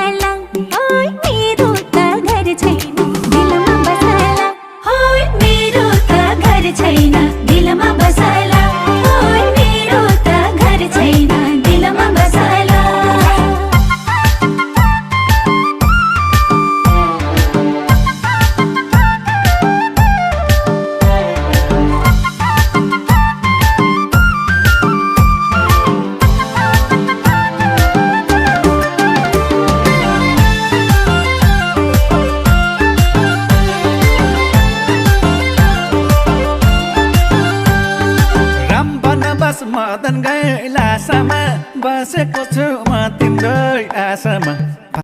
बसाला ओइ मेरो त घर छैन दिलमा बसाला ओइ मेरो त घर छैन दिलमा बसाला ओइ मेरो त घर छैन दिलमा बसाला मदन गैलासामा बसेको छु म तिम्रै आशामा